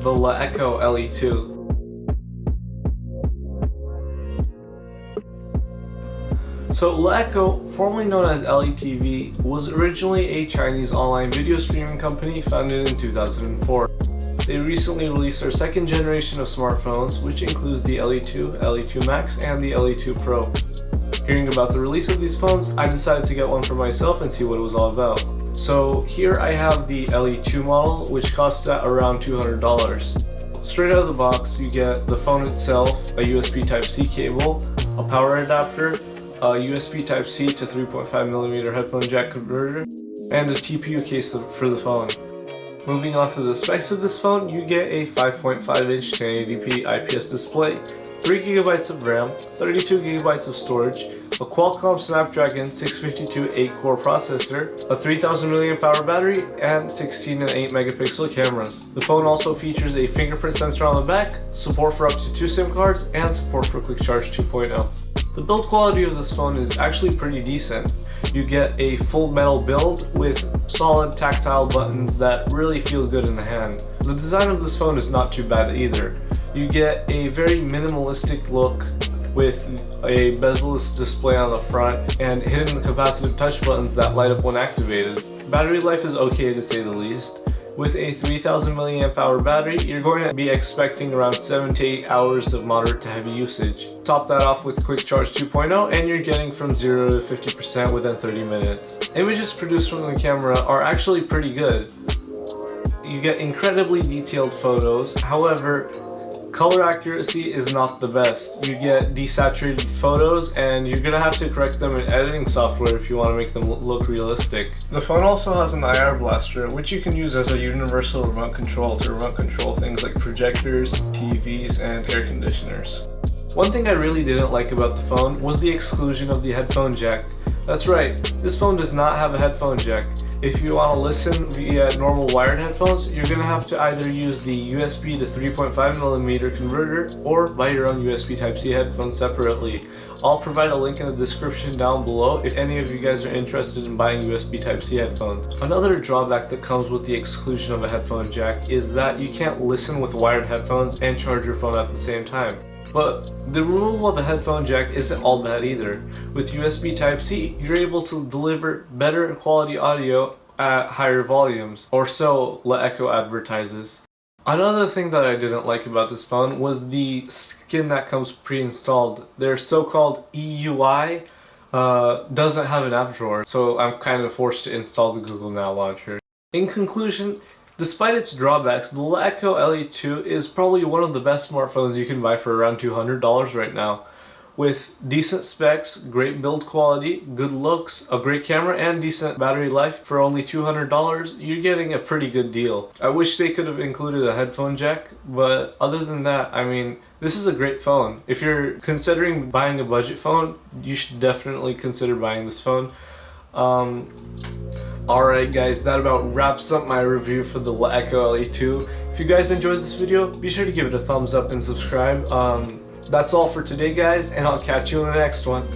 the LeEco LE2. So LeEco, formerly known as LETV, was originally a Chinese online video streaming company founded in 2004. They recently released their second generation of smartphones, which includes the LE2, LE2 Max, and the LE2 Pro. Hearing about the release of these phones, I decided to get one for myself and see what it was all about. So here I have the LE2 model, which costs at around $200. Straight out of the box, you get the phone itself, a USB Type-C cable, a power adapter, a USB Type-C to 3.5mm headphone jack converter, and a TPU case for the phone. Moving on to the specs of this phone, you get a 5.5-inch 1080p IPS display, 3GB of RAM, 32GB of storage, a Qualcomm Snapdragon 652 8-core processor, a 3000 mAh battery, and 16 and 8 megapixel cameras. The phone also features a fingerprint sensor on the back, support for up to 2 SIM cards, and support for Quick Charge 2.0. The build quality of this phone is actually pretty decent. You get a full metal build with solid tactile buttons that really feel good in the hand. The design of this phone is not too bad either. You get a very minimalistic look with a bezel-less display on the front and hidden capacitive touch buttons that light up when activated. Battery life is okay to say the least. With a 3000 mAh battery, you're going to be expecting around 7 to 8 hours of moderate to heavy usage. Top that off with Quick Charge 2.0 and you're getting from 0 to 50% within 30 minutes. Images produced from the camera are actually pretty good. You get incredibly detailed photos, however, color accuracy is not the best. You get desaturated photos and you're gonna have to correct them in editing software if you want to make them look realistic. The phone also has an IR blaster, which you can use as a universal remote control to remote control things like projectors, TVs, and air conditioners. One thing I really didn't like about the phone was the exclusion of the headphone jack. That's right, this phone does not have a headphone jack. If you want to listen via normal wired headphones, you're going to have to either use the USB to 3.5mm converter or buy your own USB Type-C headphones separately. I'll provide a link in the description down below if any of you guys are interested in buying USB Type-C headphones. Another drawback that comes with the exclusion of a headphone jack is that you can't listen with wired headphones and charge your phone at the same time. But the removal of a headphone jack isn't all bad either. With USB Type-C, you're able to deliver better quality audio at higher volumes, or so LeEco advertises. Another thing that I didn't like about this phone was the skin that comes pre-installed. Their so-called EUI doesn't have an app drawer, so I'm kind of forced to install the Google Now launcher. In conclusion, despite its drawbacks, the LeEco LE2 is probably one of the best smartphones you can buy for around $200 right now. With decent specs, great build quality, good looks, a great camera, and decent battery life for only $200, you're getting a pretty good deal. I wish they could have included a headphone jack, but other than that, I mean, this is a great phone. If you're considering buying a budget phone, you should definitely consider buying this phone. Alright guys, that about wraps up my review for the LeEco LE2. If you guys enjoyed this video, be sure to give it a thumbs up and subscribe. That's all for today guys, and I'll catch you in the next one.